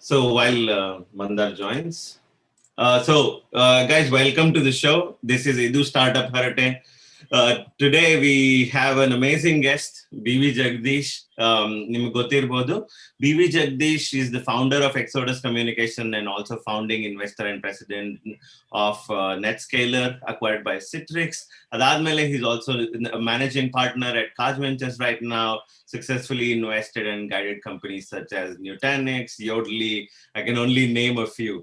So while Mandar joins, guys, welcome to the show. This is Edu Startup Harate. Today we have an amazing guest, B.V.Jagadeesh. ನಿಮಗೆ ಗೊತ್ತಿರಬಹುದು. B.V.Jagadeesh is the founder of Exodus Communication and also founding investor and president of NetScaler, acquired by Citrix. Adadmele, he's also a managing partner at Kaj Ventures right now, successfully invested and guided companies such as Nutanix, Yodlee. I can only name a few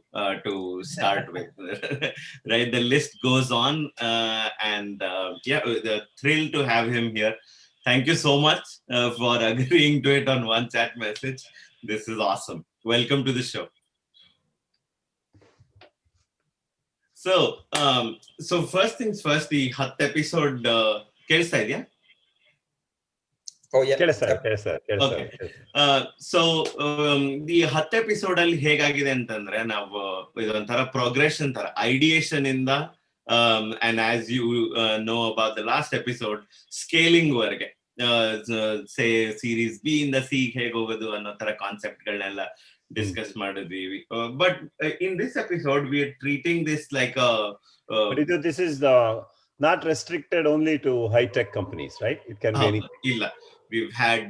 to start with. Right, the list goes on, and we're thrilled to have him here. Thank you so much for agreeing to it on one chat message. This is awesome. Welcome to the show. So first things first, the 10th episode ಕೇಳಿಸ್ತಾ ಇದೆಯಾ? Oh yeah. Okay. The 10th episode ಅಲ್ಲಿ ಹೇಗಾಗಿದೆ ಅಂತಂದ್ರೆ ನಾವು ಇದೊಂಥರ progression ತರ ideation ಇಂದ and as you know about the last episode, scaling ವರೆಗೆ say series B ಇಂದ C ಹೇಗೆ ಹೋಗೋದು ಅನ್ನೋ ತರ ಕಾನ್ಸೆಪ್ಟ್ ಗಳನ್ನೆಲ್ಲ ಡಿಸ್ಕಸ್ ಮಾಡಿದ್ವಿ. But in this episode we are treating this like a this is not restricted only to high-tech companies, right? It can be anything. ಇಲ್ಲ, we've had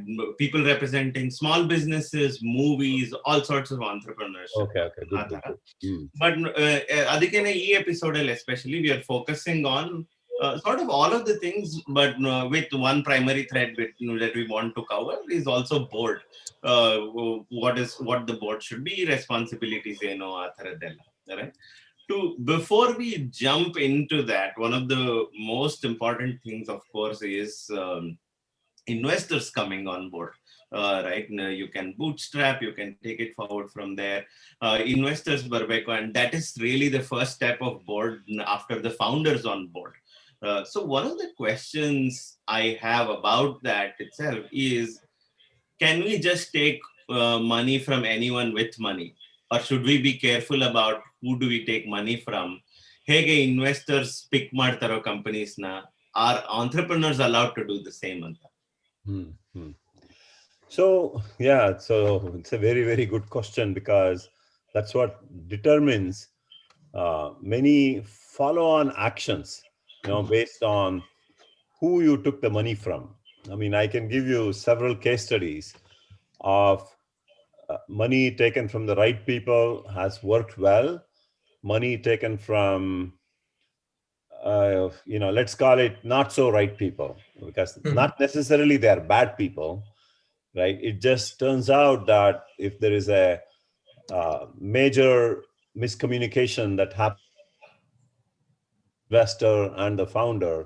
people representing small businesses, movies, all sorts of entrepreneurship. Okay, good. But adikene ee episode especially we are focusing on sort of all of the things, but with one primary thread that we want to cover is also board. What the board should be, responsibilities, aa tharadella, right? Before we jump into that, one of the most important things, of course, is investors coming on board. Right now you can bootstrap, you can take it forward from there. Investors barbeku, and that is really the first step of board after the founders on board. So one of the questions I have about that itself is, can we just take money from anyone with money, or should we be careful about who do we take money from? Hege investors pick ಮಾಡ್ತಾರೋ companies na, are entrepreneurs allowed to do the same anta? So it's a very, very good question, because that's what determines many follow-on actions, based on who you took the money from. I mean, I can give you several case studies of money taken from the right people has worked well. Money taken from let's call it not so right people, because not necessarily they are bad people, right? It just turns out that if there is a major miscommunication that happens, investor and the founder,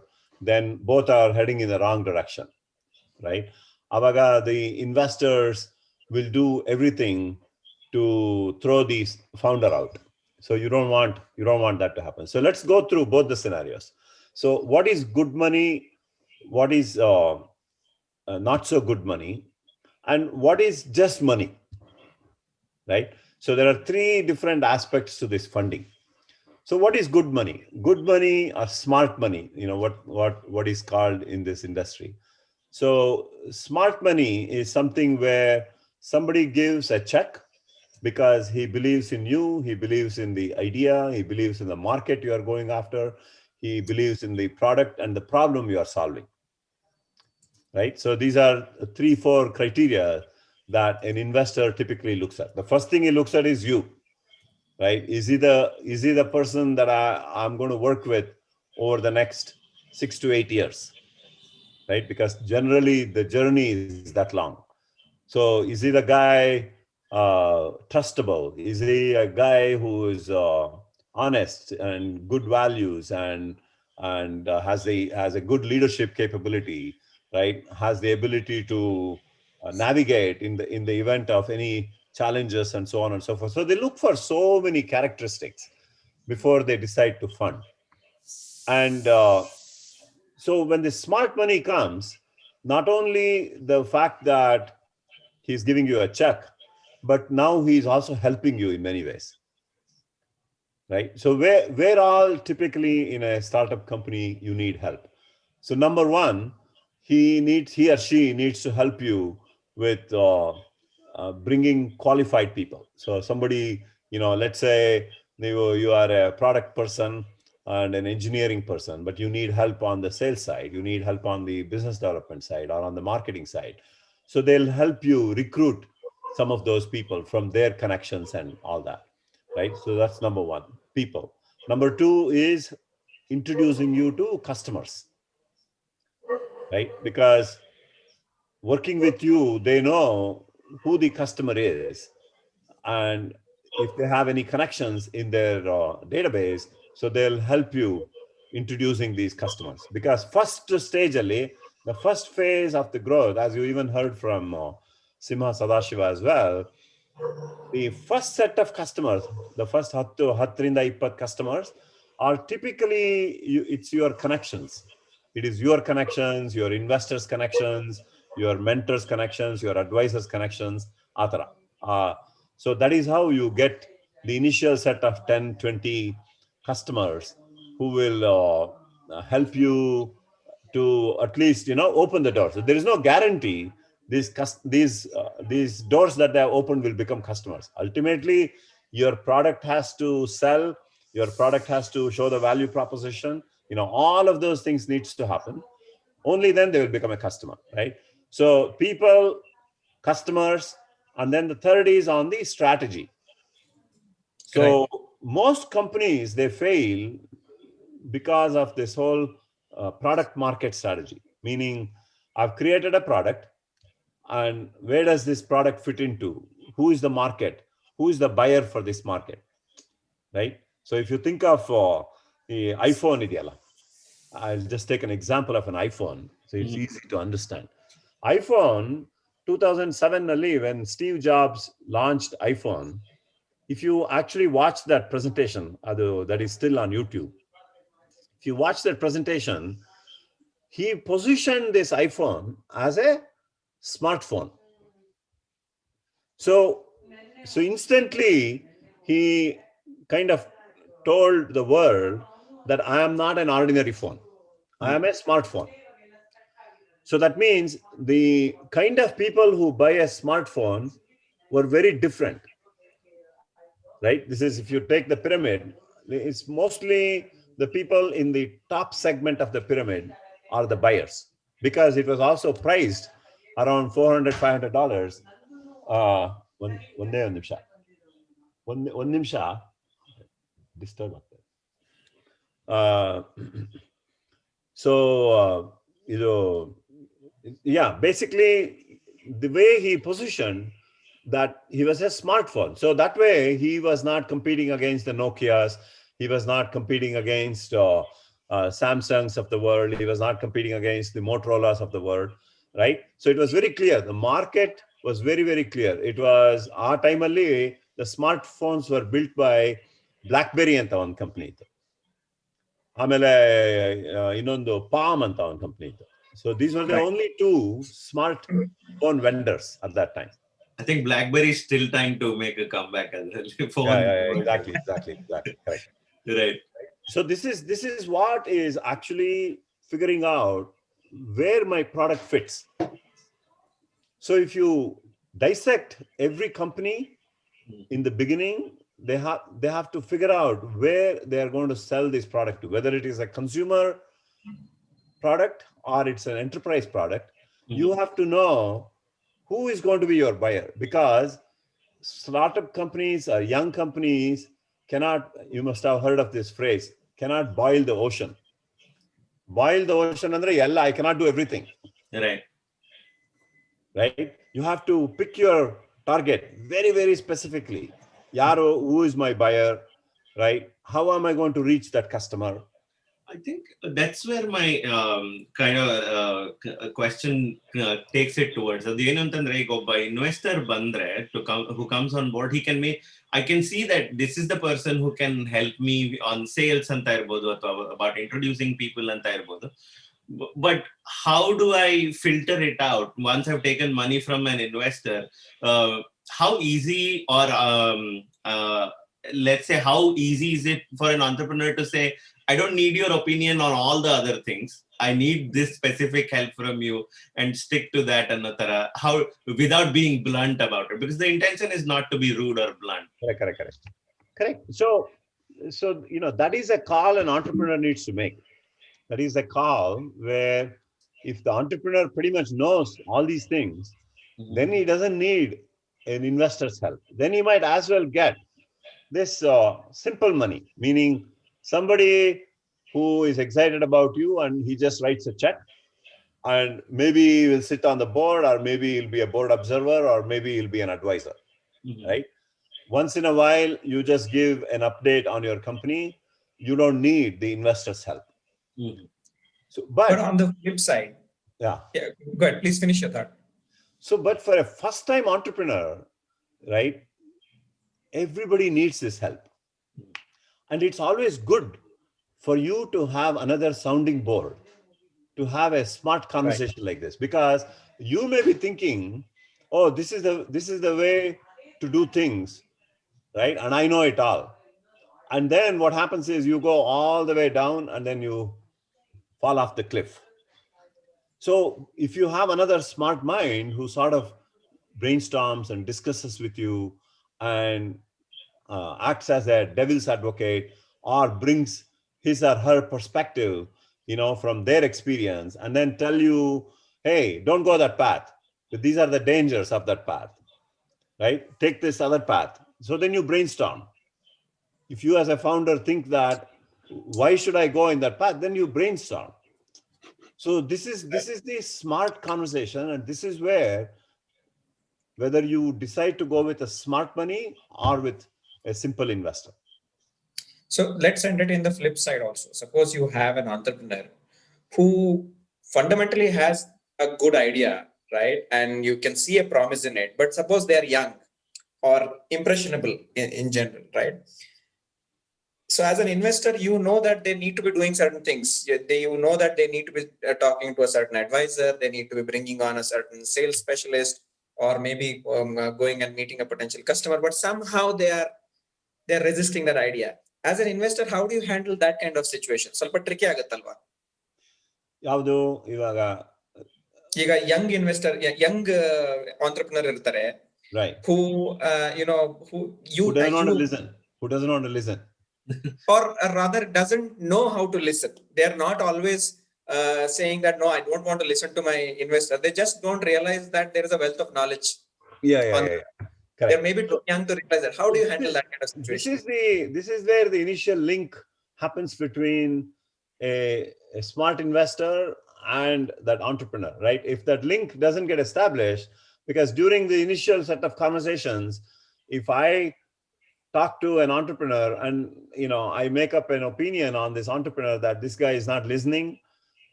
then both are heading in the wrong direction, right? Avaga, the investors will do everything to throw the founder out. So you don't want that to happen. So let's go through both the scenarios. So what is good money? What is not so good money? And what is just money, right? So there are three different aspects to this funding. So what is good money? Good money or smart money? What is called in this industry. So smart money is something where somebody gives a check because he believes in you, he believes in the idea, he believes in the market you are going after, he believes in the product and the problem you are solving, right? So these are 3-4 criteria that an investor typically looks at. The first thing he looks at is you, right? Is he the person that I'm going to work with over the next 6 to 8 years, right? Because generally the journey is that long. So is he the guy trustable? Is he a guy who is honest and good values and has a good leadership capability, right? Has the ability to navigate in the event of any challenges and so on and so forth. So they look for so many characteristics before they decide to fund. And so when the smart money comes, not only the fact that he's giving you a check, but now he's also helping you in many ways, right? So where all typically in a startup company you need help. So number one, he or she needs to help you with bringing qualified people. So somebody, let's say you are a product person and an engineering person, but you need help on the sales side, you need help on the business development side or on the marketing side. So they'll help you recruit some of those people from their connections and all that, right? So that's number one, people. Number two is introducing you to customers, right? Because working with you, they know who the customer is, and if they have any connections in their database, so they'll help you introducing these customers. Because first stage ali, the first phase of the growth, as you even heard from Simha Sadashiva as well, the first set of customers, the first 10 customers are typically it's your connections. It is your connections, your investors connections, your mentors connections, your advisors connections, atara. So that is how you get the initial set of 10, 20 customers who will help you to at least open the door. So there is no guarantee these doors that they have opened will become customers. Ultimately, your product has to sell, your product has to show the value proposition. All of those things needs to happen. Only then they will become a customer, right? So people, customers, and then the third is on the strategy. So most companies, they fail because of this whole product market strategy, meaning I've created a product, and where does this product fit into? Who is the market? Who is the buyer for this market, right? So if you think of the iPhone, I'll just take an example of an iPhone, so it's easy to understand. iPhone 2007 ali, when Steve Jobs launched iPhone, if you actually watch that presentation, that is still on YouTube, if you watch that presentation, he positioned this iPhone as a smartphone. So instantly he kind of told the world that I am not an ordinary phone, I am a smartphone. So that means the kind of people who buy a smartphone were very different, right? This is, if you take the pyramid, it's mostly the people in the top segment of the pyramid are the buyers, because it was also priced around $400, $500. One day on the shot. One nimsha disturb uh, so yeah, basically the way he positioned that he was a smartphone, so that way he was not competing against the Nokias, he was not competing against Samsungs of the world, he was not competing against the Motorola's of the world, right? So it was very clear, the market was very, very clear. It was our time ali, the smartphones were built by BlackBerry ಅಂತ ಒಂದು company ಇತ್ತು, ಆಮೇಲೆ ಇನ್ನೊಂದು palm ಅಂತ ಒಂದು company ಇತ್ತು. So these were the only two smartphone vendors at that time. I think BlackBerry is still trying to make a comeback as a phone. Yeah, exactly, correct. Right. So this is what is actually figuring out where my product fits. So if you dissect every company in the beginning, they have to figure out where they are going to sell this product to, whether it is a consumer product or it's an enterprise product. You have to know who is going to be your buyer, because startup companies or young companies cannot, you must have heard of this phrase, cannot boil the ocean. Boil the ocean andre ella, I cannot do everything. Right? You have to pick your target very, very specifically. Yaro, who is my buyer, right? How am I going to reach that customer? I think that's where my kind of question takes it towards. Adenantandre ಈಗ ಒಬ್ಬ investor ಬಂದ್ರೆ who comes on board, he can make, I can see that this is the person who can help me on sales ಅಂತ ಇರಬಹುದು, ಅಥವಾ about introducing people ಅಂತ ಇರಬಹುದು. But how do I filter it out once I've taken money from an investor? How easy or let's say, how easy is it for an entrepreneur to say, I don't need your opinion on all the other things. I need this specific help from you and stick to that, Anatara. How, without being blunt about it, because the intention is not to be rude or blunt. Correct. So that is a call an entrepreneur needs to make. That is a call where if the entrepreneur pretty much knows all these things, then he doesn't need an investor's help. Then he might as well get this simple money, meaning somebody who is excited about you and he just writes a check, and maybe he will sit on the board, or maybe he'll be a board observer, or maybe he'll be an advisor, right? Once in a while, you just give an update on your company. You don't need the investor's help. So, but on the flip side, yeah, go ahead, please finish your thought. So, but for a first-time entrepreneur, right, everybody needs this help. And it's always good for you to have another sounding board, to have a smart conversation like this, because you may be thinking, oh, this is the way to do things, right? And I know it all. And then what happens is you go all the way down and then you fall off the cliff. So if you have another smart mind who sort of brainstorms and discusses with you and acts as a devil's advocate, or brings his or her perspective, from their experience, and then tell you, hey, don't go that path. These are the dangers of that path, right? Take this other path. So then you brainstorm. If you as a founder think that, why should I go in that path? Then you brainstorm. So this is the smart conversation, and this is where, whether you decide to go with a smart money or with a simple investor. So let's end it in the flip side also. Suppose you have an entrepreneur who fundamentally has a good idea, right? And you can see a promise in it, but suppose they are young or impressionable in general, right? So as an investor, you know that they need to be doing certain things. You know that they need to be talking to a certain advisor. They need to be bringing on a certain sales specialist, or maybe going and meeting a potential customer. But somehow they're resisting that idea. As an investor, how do you handle that kind of situation? ಸ್ವಲ್ಪ tricky ಆಗುತ್ತಲ್ವಾ? ಯಾವುದು ಇವಾಗ ಈಗ young investor, young entrepreneur ಇರ್ತಾರೆ, right, who doesn't want to listen or rather doesn't know how to listen. They're not always saying that, no, I don't want to listen to my investor. They just don't realize that there is a wealth of knowledge. Yeah. Correct. They're maybe too young to realize that. How do you handle that kind of situation? This is where the initial link happens between a smart investor and that entrepreneur, right? If that link doesn't get established, because during the initial set of conversations, if I talk to an entrepreneur and I make up an opinion on this entrepreneur that this guy is not listening,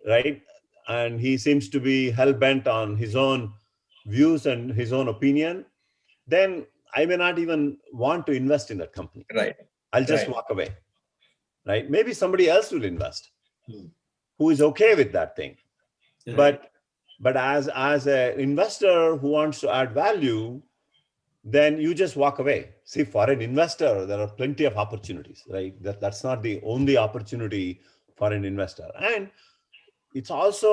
right, and he seems to be hell-bent on his own views and his own opinion, then I may not even want to invest in that company. Right. I'll just walk away, right? Maybe somebody else will invest who is okay with that thing. Right. But as an investor who wants to add value, then you just walk away. See, for an investor, there are plenty of opportunities, right? That's not the only opportunity for an investor. And it's also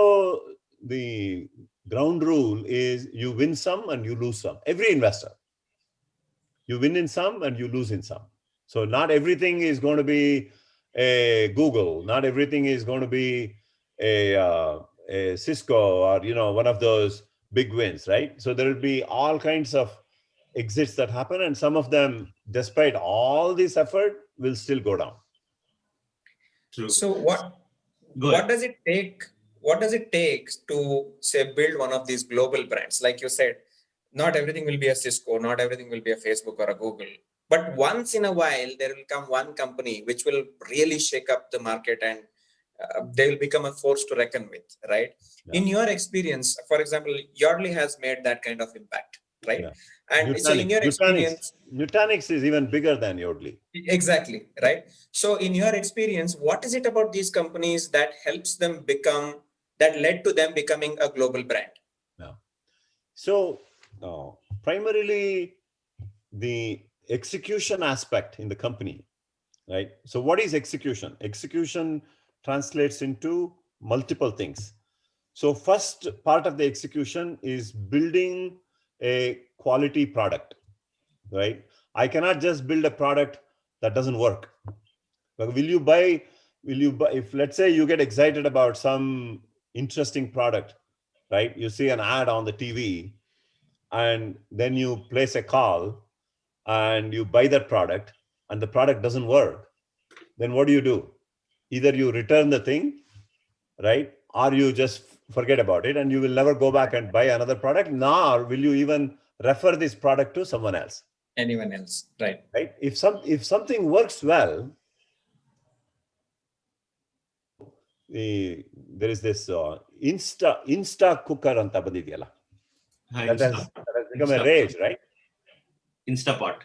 the ground rule is you win some and you lose some. Every investor, you win in some and you lose in some. So not everything is going to be a Google. Not everything is going to be a Cisco or one of those big wins, right? So there will be all kinds of exits that happen, and some of them, despite all this effort, will still go down. True. So what does it take? What does it take to, say, build one of these global brands? Like you said, not everything will be a Cisco, not everything will be a Facebook or a Google. But once in a while, there will come one company which will really shake up the market, and they will become a force to reckon with, right? Yeah. In your experience, for example, Yardley has made that kind of impact, right? Yeah. And Nutanix, so in your experience, Nutanix is even bigger than Yardley. Exactly, right? So in your experience, what is it about these companies that helps them that led to them becoming a global brand? Yeah. So primarily, the execution aspect in the company, right? So what is execution? Execution translates into multiple things. So first part of the execution is building a quality product, right? I cannot just build a product that doesn't work. But will you buy, if let's say you get excited about some interesting product, right? You see an ad on the TV and then you place a call and you buy that product and the product doesn't work, then what do? Either you return the thing, right? Or you just forget about it and you will never go back and buy another product, nor will you even refer this product to someone else. Anyone else, right? Right? If something works well, there is this Insta cooker anta bandidiyalla. That has become a rage, right? Instapot.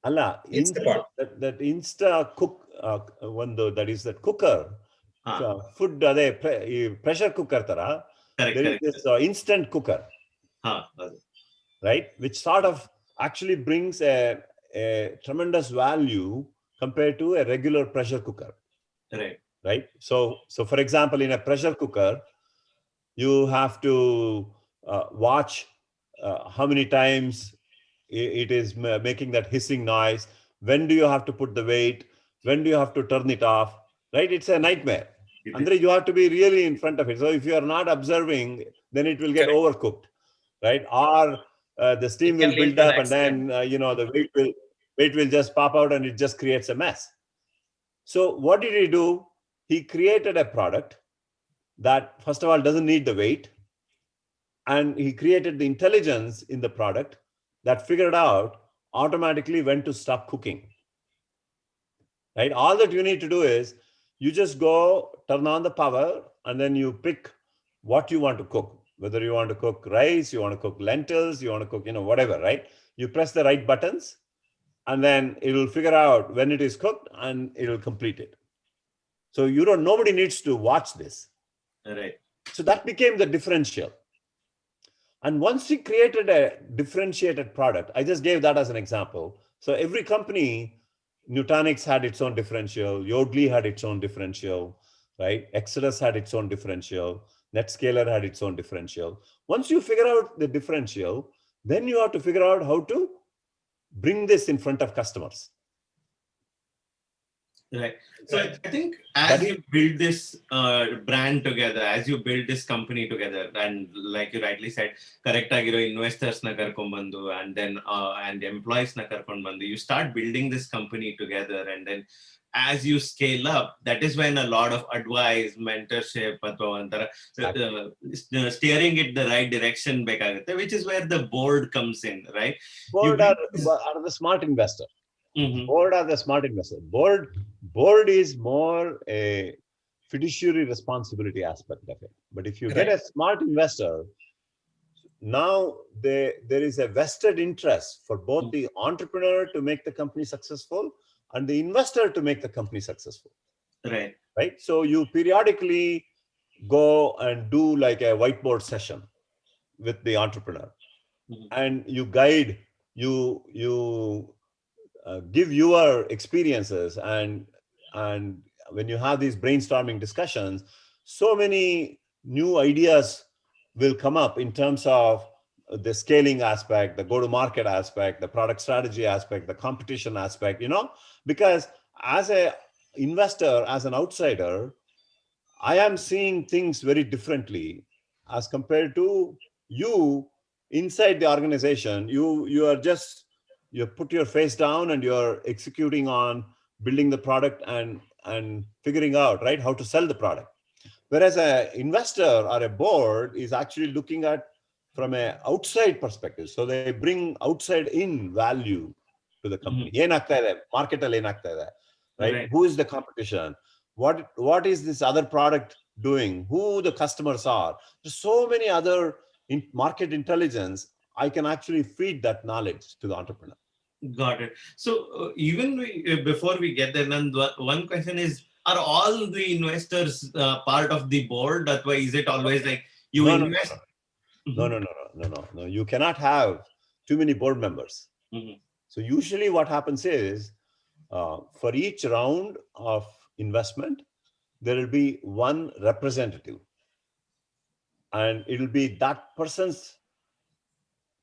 Alla, that Insta cook one that is that cooker. Food pressure cooker tara. There is this instant cooker, right? Which sort of actually brings a tremendous value compared to a regular pressure cooker. Right. So for example, in a pressure cooker, you have to watch how many times it is making that hissing noise. When do you have to put the weight? When do you have to turn it off? Right? It's a nightmare. Andre, you have to be really in front of it. So if you are not observing, then it will get overcooked, right? Or the steam will build up and then, the weight will just pop out and it just creates a mess. So what did he do? He created a product that, first of all, doesn't need the weight. And he created the intelligence in the product that figured out automatically when to stop cooking. Right? All that you need to do is you just go turn on the power and then you pick what you want to cook. Whether you want to cook rice, you want to cook lentils, you want to cook, whatever, right? You press the right buttons and then it will figure out when it is cooked and it will complete it. So nobody needs to watch this. Right. So that became the differential. And once we created a differentiated product, I just gave that as an example. So every company, Nutanix had its own differential, Yodlee had its own differential, right? Exodus had its own differential, NetScaler had its own differential. Once you figure out the differential, then you have to figure out how to bring this in front of customers. Right. So I think as you build this brand together, as you build this company together, and like you rightly said, correct agiro investors na karkondu bandu and then and employees na karkondu bandu, you start building this company together, and then as you scale up, that is when a lot of advice, mentorship, steering it the right direction ಬೇಕಾಗುತ್ತೆ, which is where the board comes in, right? Board are the smart investor. Board are the smart investor. Board is more a fiduciary responsibility aspect of it. But if you get a smart investor, now there is a vested interest for both the entrepreneur to make the company successful and the investor to make the company successful. Right. Right. So you periodically go and do like a whiteboard session with the entrepreneur, and you guide, you give your experiences, and when you have these brainstorming discussions, so many new ideas will come up in terms of the scaling aspect, the go-to-market aspect, the product strategy aspect, the competition aspect, because as an investor, as an outsider, I am seeing things very differently as compared to you inside the organization. You put your face down and you're executing on building the product and figuring out, right, how to sell the product. Whereas an investor or a board is actually looking at from an outside perspective. So they bring outside in value to the company. Market right? Who is the competition? What is this other product doing? Who the customers are? There's so many other market intelligence. I can actually feed that knowledge to the entrepreneur. Got it. So even before we get there, Nand, one question is, are all the investors part of the board? That's why is it always like you invest? No. You cannot have too many board members. So usually what happens is, for each round of investment, there will be one representative, and it will be that person's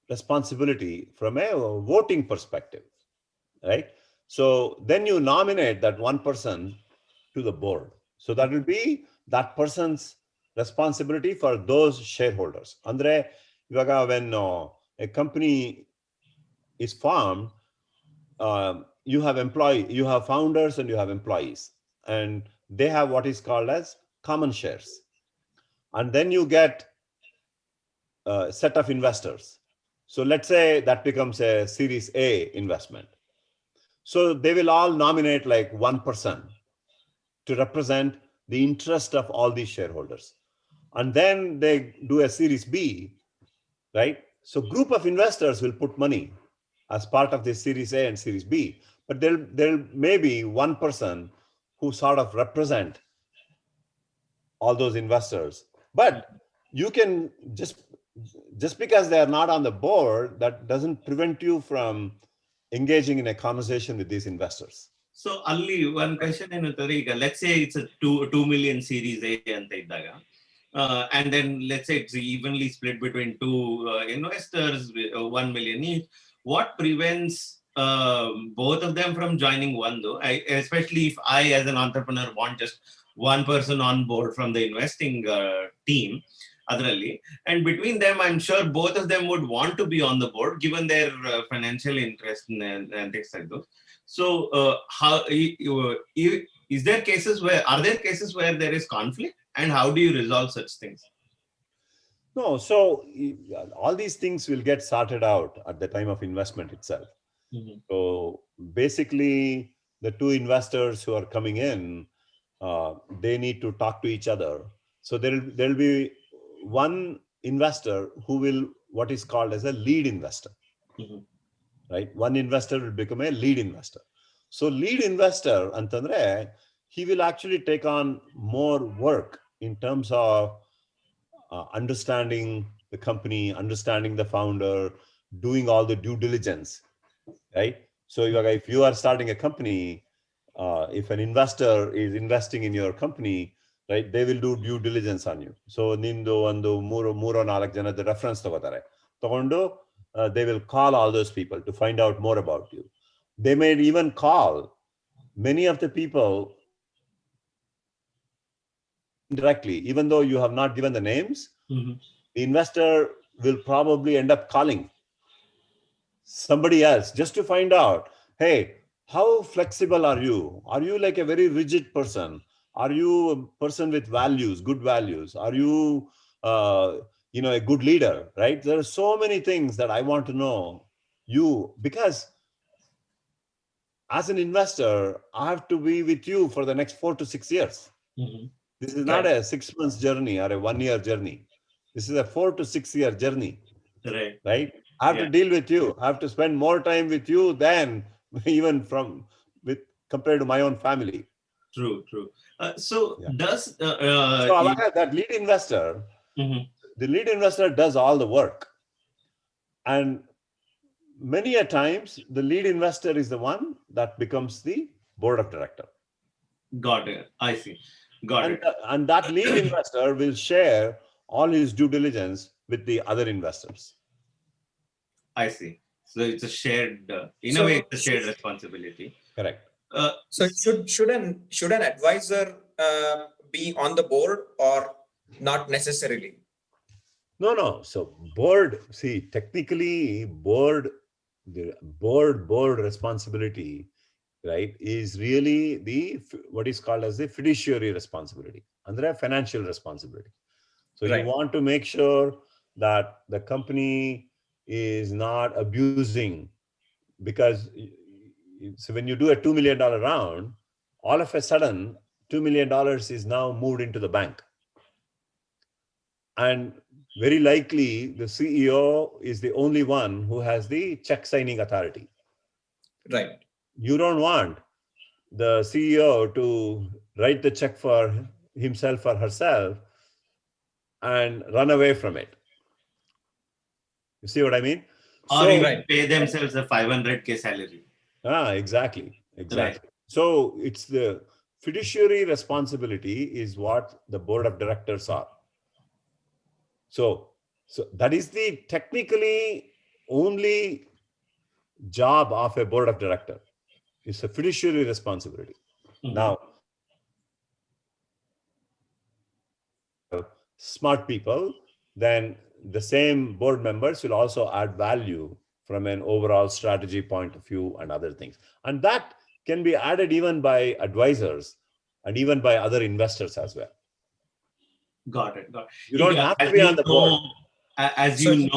responsibility from a voting perspective, right? So then you nominate that one person to the board. So that will be that person's responsibility for those shareholders. Andre, when a company is formed, you have founders and you have employees, and they have what is called as common shares. And then you get a set of investors. So let's say that becomes a Series A investment. So they will all nominate like one person to represent the interest of all these shareholders. And then they do a Series B, right? So group of investors will put money as part of this Series A and Series B, but there may be one person who sort of represent all those investors. But you can just because they are not on the board, that doesn't prevent you from engaging in a conversation with these investors. So, Ali, one question let's say it's a 2 million Series A anta iddaga. And then let's say it's evenly split between two investors, 1 million each. What prevents both of them from joining one though? Especially if I, as an entrepreneur, want just one person on board from the investing team, Adralli, and between them, I'm sure both of them would want to be on the board given their financial interest and things like those. So, is there cases where there is conflict, and how do you resolve such things? No, so all these things will get sorted out at the time of investment itself. Mm-hmm. So basically, the two investors who are coming in, they need to talk to each other. So there'll be one investor who will what is called as a lead investor, Mm-hmm. right? One investor will become a lead investor. So lead investor, Antandre, he will actually take on more work in terms of understanding the company, understanding the founder, doing all the due diligence, right? So if you are starting a company, if an investor is investing in your company, right, they will do due diligence on you. So nindu ಒಂದು ಮೂರು ನಾಲ್ಕು ಜನದ reference ತಗೋತಾರೆ. ತಗೊಂಡು they will call all those people to find out more about you. They may even call many of the people indirectly, even though you have not given the names. Mm-hmm. The investor will probably end up calling somebody else just to find out, hey, how flexible are you? Are you like a very rigid person? Are you a person with values, good values? Are you a good leader, right? There are so many things that I want to know you, because as an investor, I have to be with you for the next 4 to 6 years. Mm-hmm. This is not a 6 months journey or a 1 year journey. This is a 4 to 6 year journey. Right? I have to deal with you. I have to spend more time with you than even compared to my own family. True. So Yeah. does that lead investor, mm-hmm. the lead investor does all the work. And many a times, the lead investor is the one that becomes the board of director. Got it. I see. Got it. And that lead investor will share all his due diligence with the other investors. I see. So it's a shared, in a way, it's a shared responsibility. Correct. So should an advisor be on the board or not necessarily? No. So board, see, technically the board responsibility, right, is really what is called as the fiduciary responsibility, and there are financial responsibility. So Right. You want to make sure that the company is not abusing, because so when you do a $2 million round, all of a sudden $2 million is now moved into the bank. And very likely the CEO is the only one who has the check signing authority. Right. You don't want the CEO to write the check for himself or herself and run away from it. You see what I mean? Or So, even pay themselves a 500K salary. exactly. Right. So it's the fiduciary responsibility is what the board of directors are. So, so that is the technically only job of a board of director. It's a fiduciary responsibility. Now, smart people, then the same board members will also add value from an overall strategy point of view and other things. And that can be added even by advisors and even by other investors as well. Got it. Got it. You don't Yeah, have to be on the board. As So- you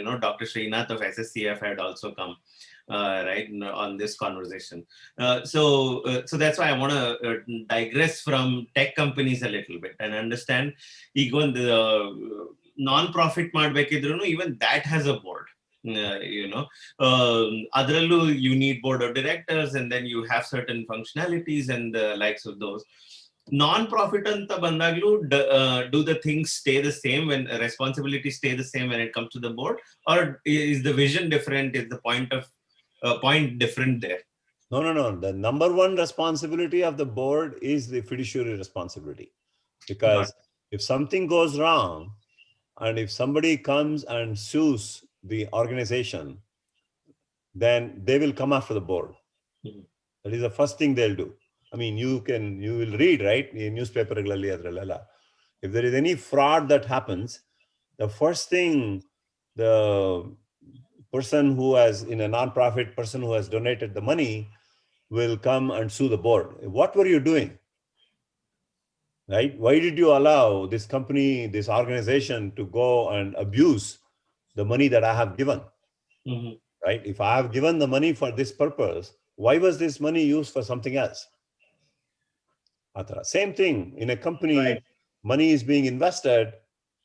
know, Dr. Srinath of SSCF had also come, right, on this conversation. So that's why I want to digress from tech companies a little bit and understand even the non-profit ಮಾಡ್ಬೇಕಿದ್ರೂ even that has a board. Adrallu you need board of directors, and then you have certain functionalities and the likes of those. Non-profit anta bandaglu, do the things stay the same when responsibility stay the same when it comes to the board, or is the vision different? Is the point different there? No. The number one responsibility of the board is the fiduciary responsibility. Because if something goes wrong, and if somebody comes and sues the organization, then they will come after the board. Mhm. That is the first thing they'll do. I mean, you will read, right, in newspaper. If there is any fraud that happens, the first thing the person who has, in a non-profit person who has donated the money, will come and sue the board. What were you doing? Right? Why did you allow this company, this organization to go and abuse the money that I have given? Mhm. Right? If I have given the money for this purpose, why was this money used for something else? Same thing in a company. Right. Money is being invested,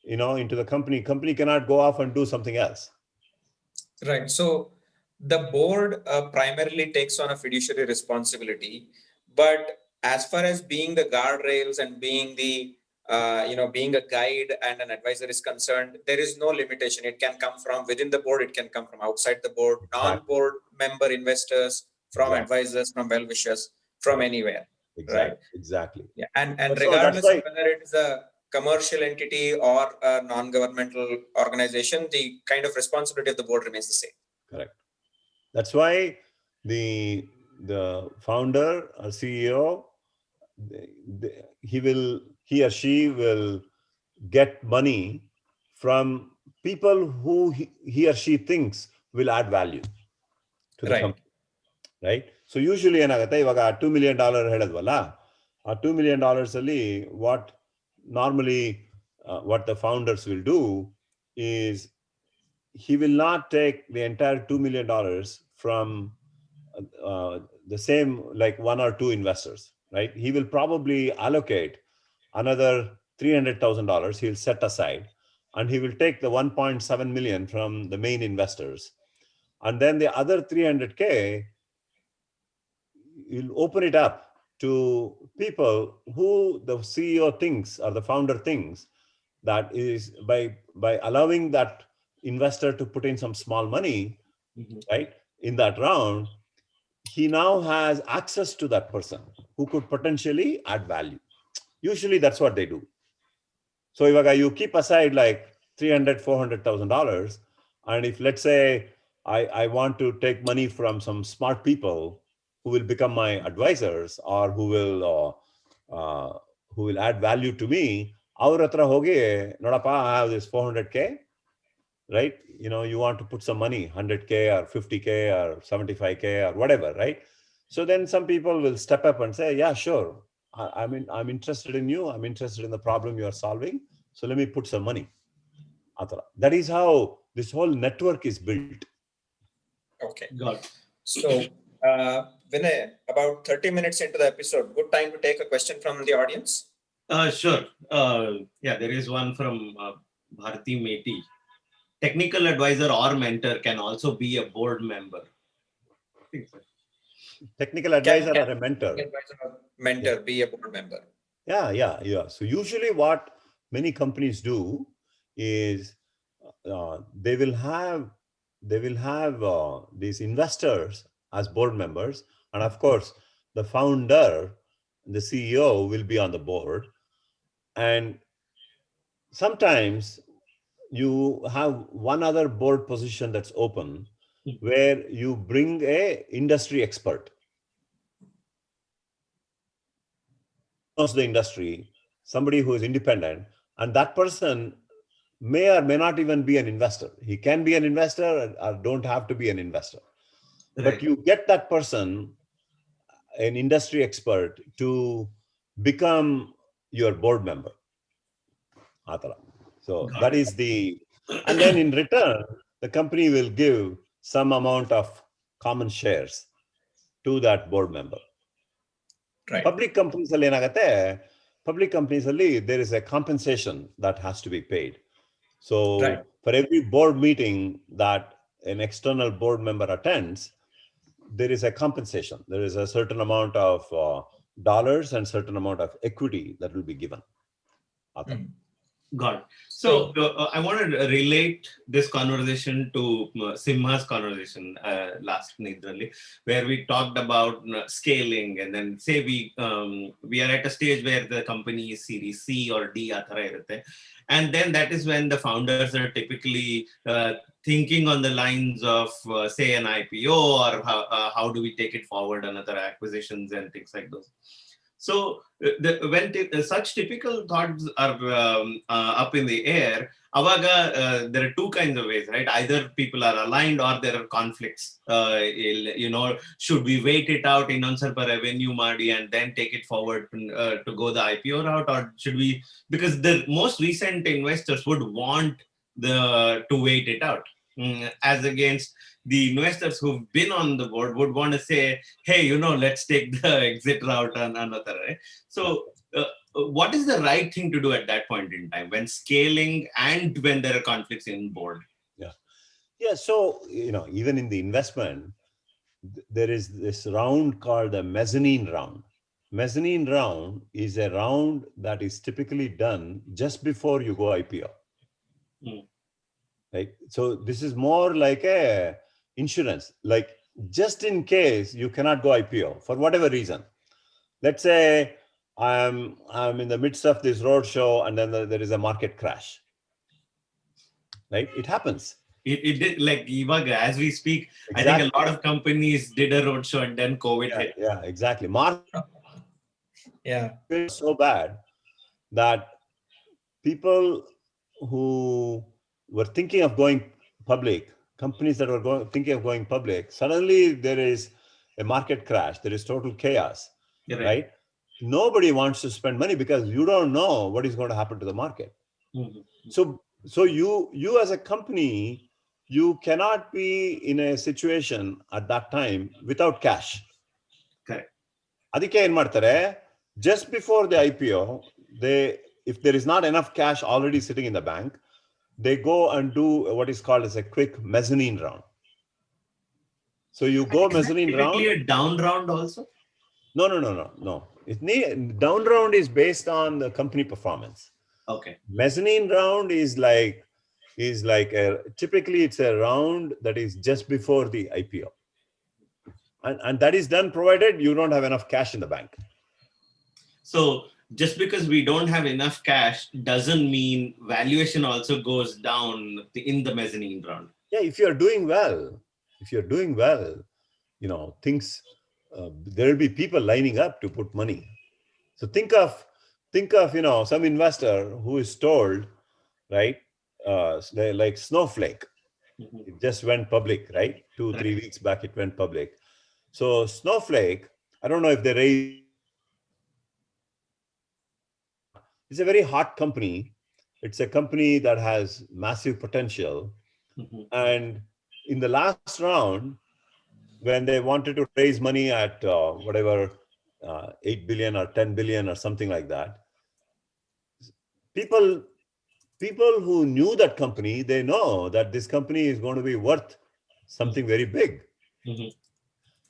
into the company. Company cannot go off and do something else. Right. So the board primarily takes on a fiduciary responsibility, but as far as being the guardrails and being the being a guide and an advisor is concerned, there is no limitation. It can come from within the board. It can come from outside the board, non-board member investors, from advisors, from well-wishers, from anywhere. Right. Exactly. Yeah. And So regardless of whether it is a commercial entity or a non-governmental organization, the kind of responsibility of the board remains the same. Correct. That's why the founder or CEO, he or she will get money from people who he or she thinks will add value to the company. Right? So usually ಏನಾಗುತ್ತೆ, ಇವಾಗ $2 million ಹೇಳಿದ್ವಲ್ಲ, ಆ $2 million ಅಲ್ಲಿ what the founders will do is he will not take the entire $2 million from the same, like one or two investors, right? He will probably allocate another $300,000 he'll set aside, and he will take the 1.7 million from the main investors, and then the other 300K you'll open it up to people who the CEO thinks or the founder thinks that is by allowing that investor to put in some small money, right, in that round, he now has access to that person who could potentially add value. Usually that's what they do. So if you keep aside like $300,000-$400,000, and if, let's say, I want to take money from some smart people who will become my advisors or who will add value to me, ಅವ್ರ ಹತ್ರ ಹೋಗಿ ನೋಡಪ್ಪ, I have this 400K, right? You want to put some money, 100K or 50K or 75K or whatever, right? So then some people will step up and say, yeah, sure, I'm interested in you, I'm interested in the problem you are solving, so let me put some money. That is how this whole network is built. Okay. Got it. So Vinay, about 30 minutes into the episode, good time to take a question from the audience. Sure. Yeah, there is one from Bharati Meti. Technical advisor or mentor can also be a board member. I think so. Technical advisor or a mentor. Mentor be a board member? Yeah. So usually what many companies do is they will have these investors as board members, and of course, the founder, the CEO, will be on the board. And sometimes you have one other board position that's open, where you bring a industry expert, knows the industry, somebody who is independent, and that person may or may not even be an investor. He can be an investor or don't have to be an investor. Right. But you get that person, an industry expert, to become your board member. So Got that it. is and then in return, the company will give some amount of common shares to that board member. Right. Public companies ಅಲ್ಲಿ ಏನಾಗುತ್ತೆ, public companies ಅಲ್ಲಿ there is a compensation that has to be paid. So Right. for every board meeting that an external board member attends, there is a compensation. There is a certain amount of dollars and certain amount of equity that will be given. Got it. So I want to relate this conversation to Simha's conversation last night, where we talked about scaling, and then say we are at a stage where the company is Series C or D, and then that is when the founders are typically thinking on the lines of say an IPO, or how do we take it forward, another acquisitions and things like those. So when such typical thoughts are up in the air, avaga there are two kinds of ways, right? Either people are aligned or there are conflicts. Should we wait it out in ಸ್ವಲ್ಪ revenue ಮಾಡಿ and then take it forward to go the IPO route, or should we, because the most recent investors would want to wait it out, as against the investors who've been on the board would want to say, hey, let's take the exit route and another, right? So what is the right thing to do at that point in time, when scaling and when there are conflicts in board? Yeah. So, even in the investment, there is this round called the mezzanine round. Mezzanine round is a round that is typically done just before you go IPO. Right? So this is more like a insurance, like just in case you cannot go IPO for whatever reason. Let's say I'm in the midst of this roadshow and then there is a market crash. Right? It happens. It did, like Ivaga, as we speak, exactly. I think a lot of companies did a roadshow and then COVID hit. Yeah, exactly. Yeah. It's so bad that people who were thinking of going public, companies that were thinking of going public, suddenly there is a market crash, there is total chaos, right? Nobody wants to spend money because you don't know what is going to happen to the market. So you as a company, you cannot be in a situation at that time without cash. Correct. ಅದಕ್ಕೆ ಏನ್ ಮಾಡ್ತಾರೆ, just before the IPO, if there is not enough cash already sitting in the bank, they go and do what is called as a quick mezzanine round. So you go mezzanine round. Typically a down round also? No. Down round is based on the company performance. Okay. Mezzanine round is like typically it's a round that is just before the IPO. And that is done provided you don't have enough cash in the bank. So just because we don't have enough cash doesn't mean valuation also goes down in the mezzanine round. Yeah, if you're doing well, things, there will be people lining up to put money. So think of some investor who is told, right, like Snowflake, it just went public, right? 2-3 weeks back it went public. So Snowflake, I don't know if they raised, it's a very hot company. It's a company that has massive potential. And in the last round, when they wanted to raise money at whatever, 8 billion or 10 billion or something like that, people who knew that company, they know that this company is going to be worth something very big.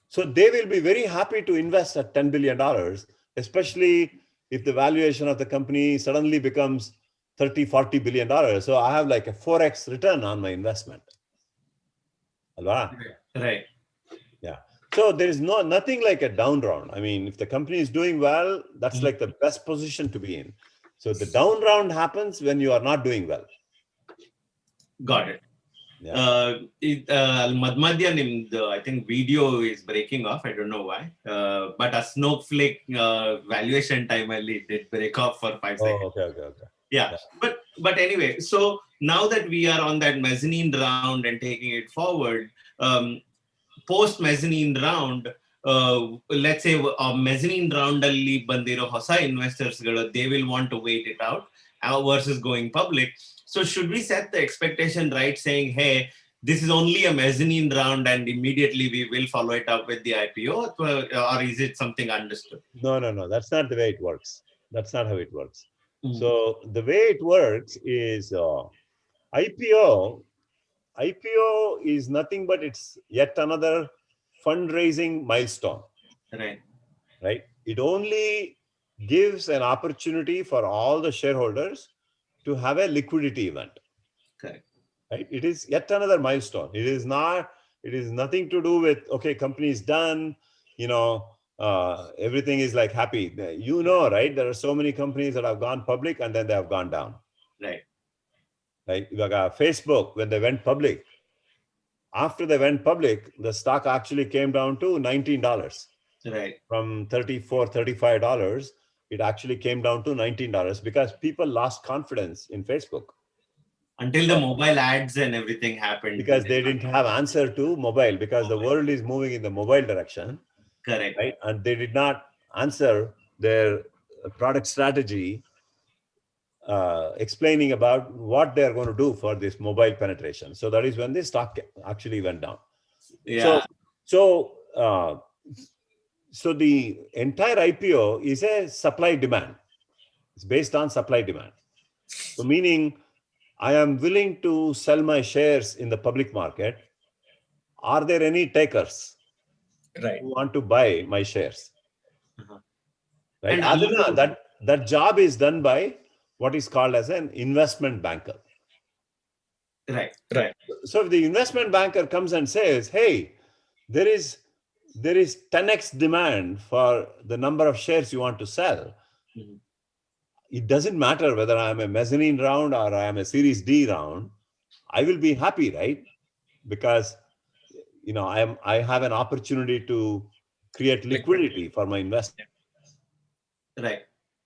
So they will be very happy to invest at $10 billion, especially if the valuation of the company suddenly becomes $30-40 billion. So I have like a 4x return on my investment. Alva? Right. Yeah. So there is nothing like a down round. I mean, if the company is doing well, that's like the best position to be in. So the down round happens when you are not doing well. Got it. Yeah. Madhmadhya nimdu, I think video is breaking off. I don't know why. But a snowflake valuation time only did break off for 5 seconds. Oh, okay. Yeah. But anyway, so now that we are on that mezzanine round and taking it forward, post mezzanine round, let's say mezzanine round alli bandiro hosa investors they will want to wait it out versus going public. So should we set the expectation right, saying, hey, this is only a mezzanine round and immediately we will follow it up with the IPO, or is it something understood? No. That's not the way it works. That's not how it works. So the way it works is IPO is nothing but it's yet another fundraising milestone. Right? It only gives an opportunity for all the shareholders to have a liquidity event. Correct. Right? It is yet another milestone. It is nothing to do with, okay, company is done, everything is like happy. Right? There are so many companies that have gone public and then they have gone down. Right. Like Facebook, when they went public, after they went public, the stock actually came down to $19. Right. From $34, $35, it actually came down to $19 because people lost confidence in Facebook. Until the mobile ads and everything happened. Because they didn't have answer to mobile, because the world is moving in the mobile direction. Correct. Right? And they did not answer their product strategy, explaining about what they're going to do for this mobile penetration. So that is when the stock actually went down. Yeah. So the entire IPO is a supply demand. It's based on supply demand. So meaning I am willing to sell my shares in the public market. Are there any takers who want to buy my shares? Right? And that job is done by what is called as an investment banker. Right. So if the investment banker comes and says, hey, there is 10x demand for the number of shares you want to sell. It doesn't matter whether I'm a mezzanine round or I am a Series D round. I will be happy, right? Because I have an opportunity to create liquidity for my investment. Right.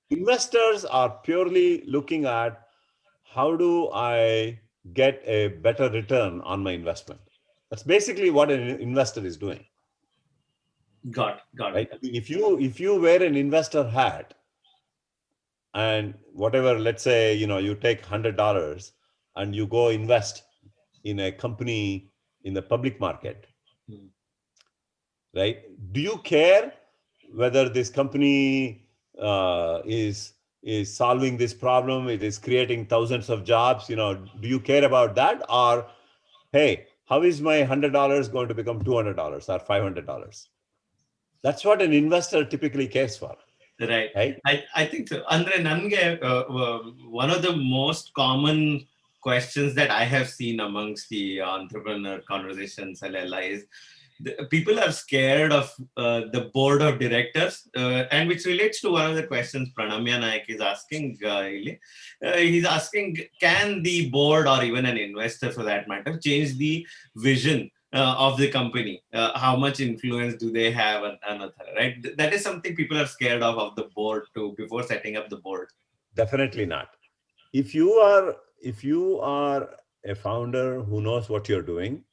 Investors are purely looking at how do I get a better return on my investment. That's basically what an investor is doing. Got right? it. I mean, if you wear an investor hat and whatever, let's say, you take $100 and you go invest in a company in the public market, right? Do you care whether this company is solving this problem? It is creating thousands of jobs. Do you care about that? Or, hey, how is my $100 going to become $200 or $500? That's what an investor typically cares for. Right. I think so. Andre, nange one of the most common questions that I have seen amongst the entrepreneur conversations is people are scared of the board of directors, and which relates to one of the questions Pranamya Nayak is asking. He's asking, can the board or even an investor for that matter change the vision of the company? How much influence do they have on another, right? That is something people are scared of the board too, before setting up the board. Definitely not. If you are a founder who knows what you're doing,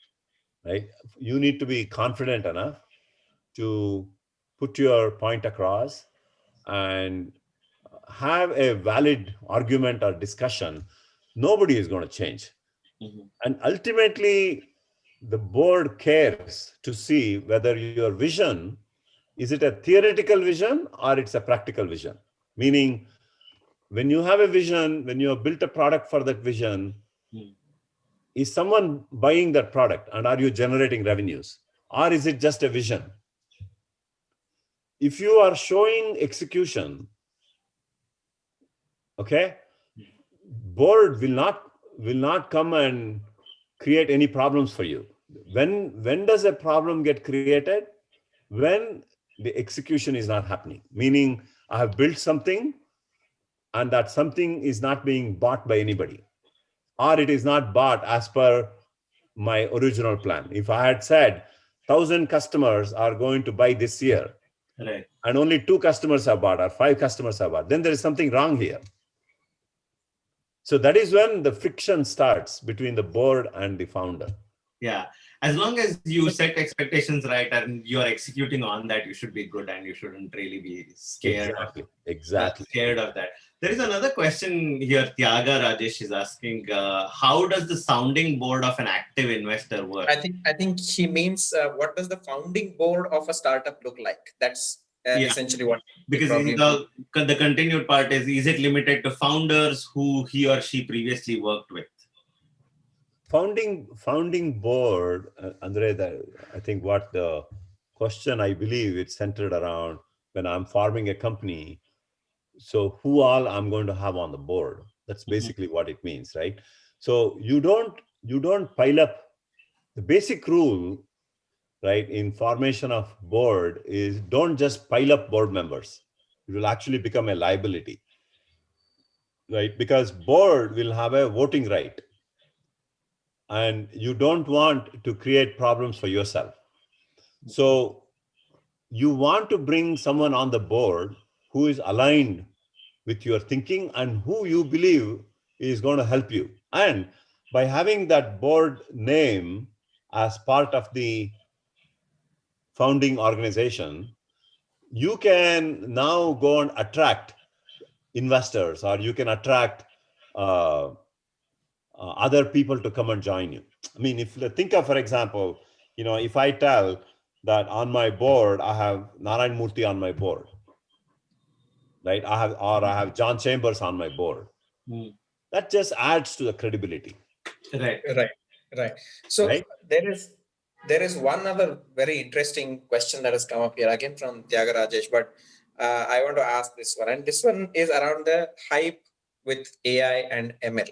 right, you need to be confident enough to put your point across and have a valid argument or discussion. Nobody is going to change. And ultimately, the board cares to see whether your vision, is it a theoretical vision or it's a practical vision? Meaning, when you have a vision, when you have built a product for that vision, is someone buying that product and are you generating revenues? Or is it just a vision? If you are showing execution, okay, board will not come and create any problems for you. When does a problem get created? When the execution is not happening, meaning I have built something and that something is not being bought by anybody, or it is not bought as per my original plan. If I had said 1,000 customers are going to buy this year, Right. and only 2 customers have bought or 5 customers have bought, then there is something wrong here. So that is when the friction starts between the board and the founder. Yeah. As long as you set expectations right and you are executing on that, you should be good and you shouldn't really be scared. Exactly. Scared of that. There is another question here. Tyaga Rajesh is asking, how does the sounding board of an active investor work? I think he means what does the founding board of a startup look like? That's essentially what. Because the continued part is it limited to founders who he or she previously worked with? Founding board, Andre, I think what the question, I believe it's centered around when I'm forming a company. So who all I'm going to have on the board? That's basically what it means, right? So you don't pile up. The basic rule, right, in formation of board is don't just pile up board members. It will actually become a liability, right? Because board will have a voting right. And you don't want to create problems for yourself. So you want to bring someone on the board who is aligned with your thinking and who you believe is going to help you. And by having that board name as part of the founding organization, you can now go and attract investors, or you can attract other people to come and join you. I mean, if you think of, for example, if I tell that on my board, I have Narayan Murthy on my board, right? I have John Chambers on my board. That just adds to the credibility. Right. So right? there is one other very interesting question that has come up here again from Tyaga Rajesh, but I want to ask this one, and this one is around the hype with AI and ML.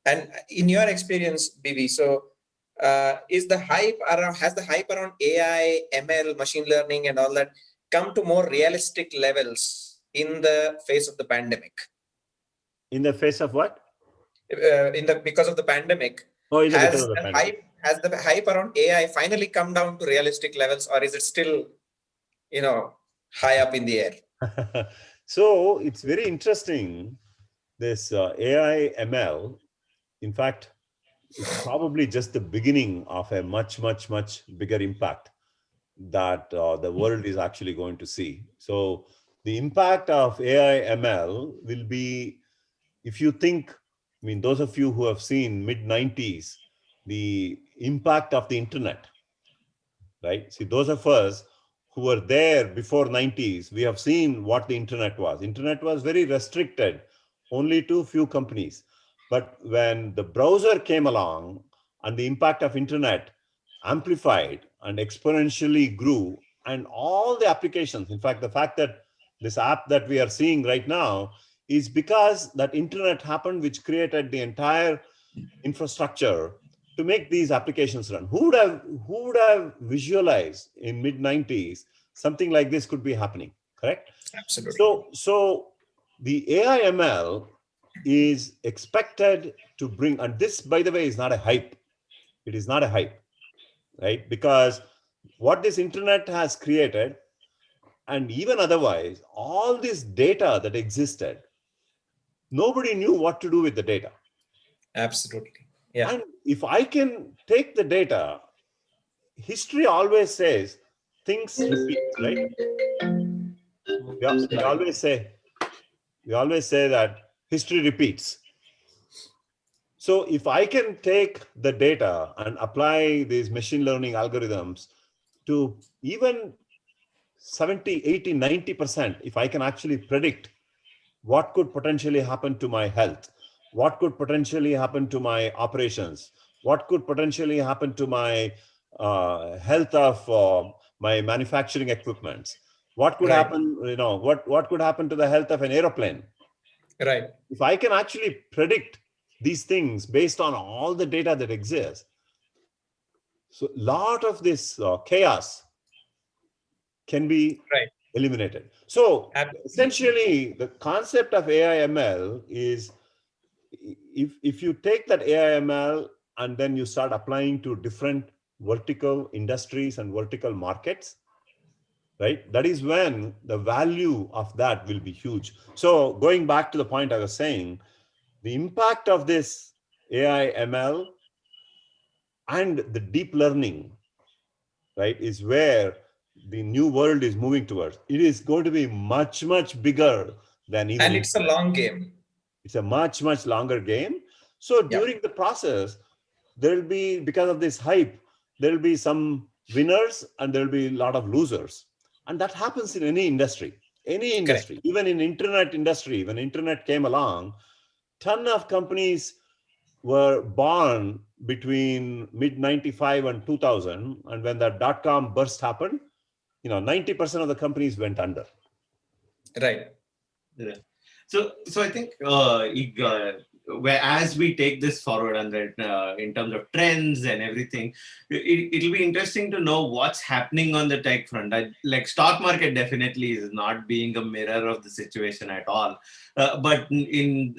And in your experience, BV, so has the hype around AI, ML, machine learning, and all that come to more realistic levels in the face of the pandemic? In the face of what? Because of the pandemic. Has the hype around AI finally come down to realistic levels, or is it still, high up in the air? So it's very interesting. This AI ML, in fact, it's probably just the beginning of a much, much, much bigger impact that the world is actually going to see. So the impact of AI ML will be, if you think, I mean, those of you who have seen mid-90s, the impact of the internet, right? See, those of us who were there before 90s, we have seen what the internet was. Internet was very restricted, only to few companies. But when the browser came along and the impact of internet amplified and exponentially grew, and all the applications, in fact, the fact that this app that we are seeing right now is because that internet happened, which created the entire infrastructure to make these applications run. Who would have visualized in mid-90s something like this could be happening, correct? Absolutely. So the AI ML is expected to bring, and this, by the way, is not a hype. It is not a hype, right? Because what this internet has created, and even otherwise, all this data that existed, nobody knew what to do with the data. Absolutely. Yeah. And if I can take the data, history always says things repeat, right? We always say that history repeats. So if I can take the data and apply these machine learning algorithms to even 70, 80, 90%, if I can actually predict what could potentially happen to my health, what could potentially happen to my operations, what could potentially happen to my health of my manufacturing equipments, what could happen, what could happen to the health of an aeroplane. Right. If I can actually predict these things based on all the data that exists. So a lot of this chaos can be Right. eliminated. So Ab- essentially, the concept of AI ML is, if you take that AI ML and then you start applying to different vertical industries and vertical markets, right? That is when the value of that will be huge. So going back to the point I was saying, the impact of this AI ML and the deep learning, right, is where the new world is moving towards. It is going to be much, much bigger than even and it's a internet. long game. It's a much, much longer game. So Yeah. during the process, there will be, because of this hype, there will be some winners and there will be a lot of losers. And that happens in any Correct. industry, even in internet industry. When internet came along, ton of companies were born between mid 95 and 2000. And when that dot-com burst happened, 90% of the companies went under. Right. Yeah. So I think as we take this forward and in terms of trends and everything, it'll be interesting to know what's happening on the tech front. Like stock market definitely is not being a mirror of the situation at all. But in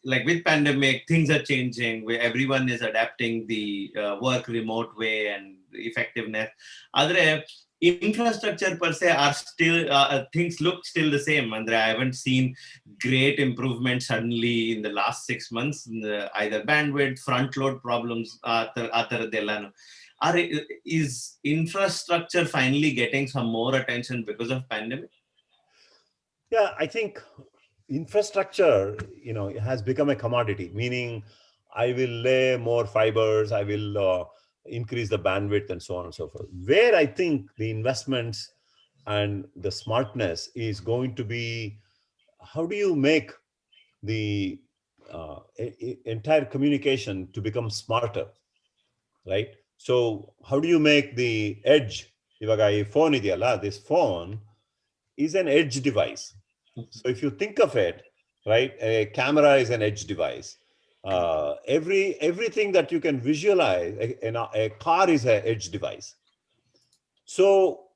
like with pandemic, things are changing. Where everyone is adapting the work remote way and effectiveness. Other infrastructure per se are still things look still the same, and I haven't seen great improvement suddenly in the last 6 months. Either bandwidth, front load problems, is infrastructure finally getting some more attention because of pandemic? Yeah, I think infrastructure, has become a commodity, meaning I will lay more fibers, I will increase the bandwidth and so on and so forth. Where I think the investments and the smartness is going to be, how do you make the entire communication to become smarter, right? So how do you make the edge, this phone is an edge device. So if you think of it, right, a camera is an edge device. Everything that you can visualize, a car is an edge device. So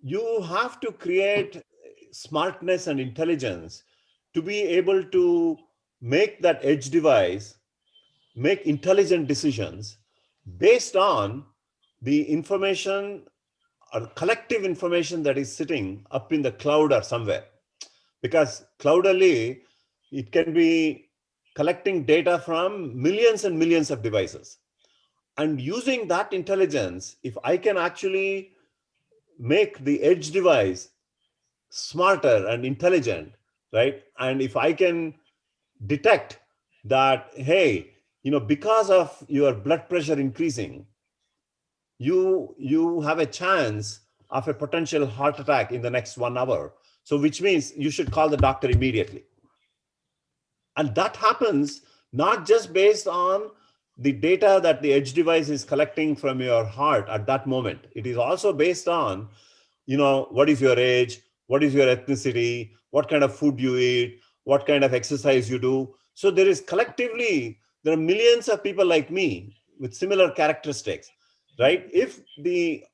you have to create smartness and intelligence to be able to make that edge device make intelligent decisions based on the information or collective information that is sitting up in the cloud or somewhere. Because cloudily, it can be collecting data from millions and millions of devices. And using that intelligence, if I can actually make the edge device smarter and intelligent, right? And if I can detect that, hey, because of your blood pressure increasing, you have a chance of a potential heart attack in the next 1 hour. So which means you should call the doctor immediately. And that happens not just based on the data that the edge device is collecting from your heart at that moment. It is also based on, what is your age, what is your ethnicity, what kind of food you eat, what kind of exercise you do. So there are millions of people like me with similar characteristics, right? If the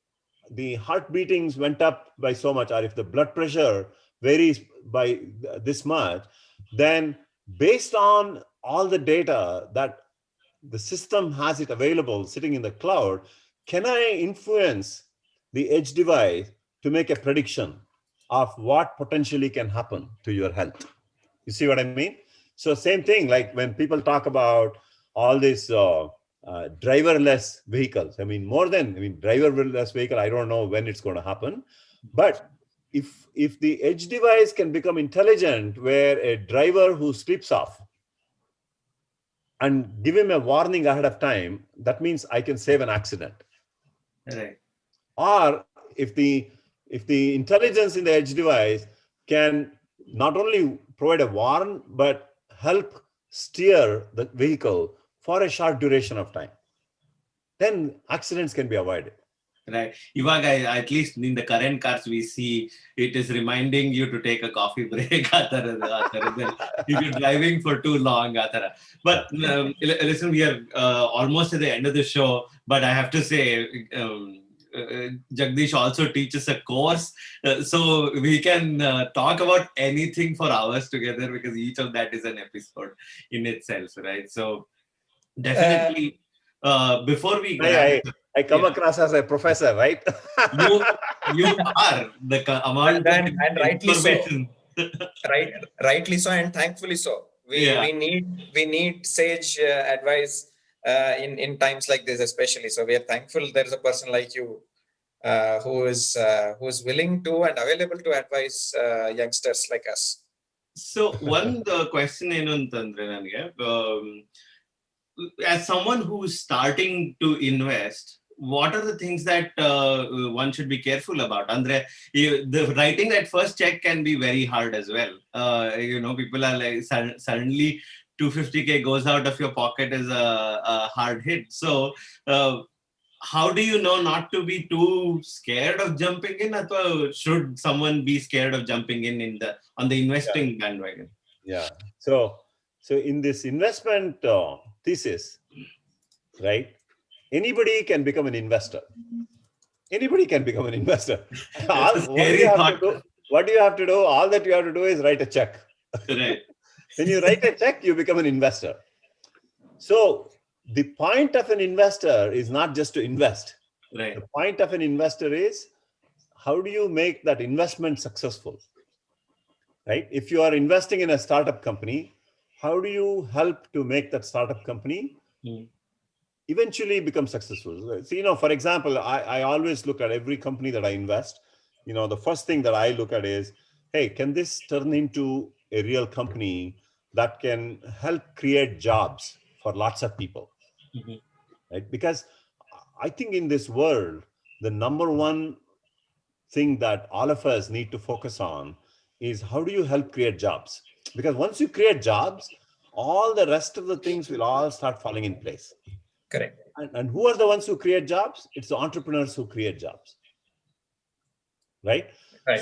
heart beatings went up by so much, or if the blood pressure varies by this much, then based on all the data that the system has it available sitting in the cloud, can I influence the edge device to make a prediction of what potentially can happen to your health? You see what I mean? So same thing, like when people talk about all these driverless vehicles. Driverless vehicle, I don't know when it's going to happen. But if the edge device can become intelligent, where a driver who slips off and give him a warning ahead of time, that means I can save an accident. Right. Or if the intelligence in the edge device can not only provide a warn, but help steer the vehicle for a short duration of time, then accidents can be avoided. Right. Ivaga, at least in the current cars we see, it is reminding you to take a coffee break. If you're driving for too long. But listen, we are almost at the end of the show. But I have to say, Jagdish also teaches a course. So we can talk about anything for hours together, because each of that is an episode in itself. Right. So definitely, before we wrap it up, I come across as a professor, right? you are the amount of and rightly so. information. Rightly so, and thankfully so. We need sage advice in times like this, especially. So we are thankful there is a person like you who is willing to and available to advise youngsters like us. So one question ಏನು ಅಂತಂದ್ರೆ ನನಗೆ, as someone who's starting to invest, what are the things that one should be careful about? Andre, the writing that first check can be very hard as well. People are like, suddenly 250K goes out of your pocket is a hard hit. So how do you know not to be too scared of jumping in? Or should someone be scared of jumping in on the investing bandwagon? Yeah. So in this investment thesis, right? Anybody can become an investor. Anybody can become an investor. What do you have to do? All that you have to do is write a check. Right. When you write a check, you become an investor. So the point of an investor is not just to invest. Right. The point of an investor is, how do you make that investment successful? Right? If you are investing in a startup company, how do you help to make that startup company eventually become successful? So, for example, I always look at every company that I invest. The first thing that I look at is, hey, can this turn into a real company that can help create jobs for lots of people? Right? Because I think in this world, the number one thing that all of us need to focus on is, how do you help create jobs? Because once you create jobs, all the rest of the things will all start falling in place. Correct. And who are the ones who create jobs? It's the entrepreneurs who create jobs. Right?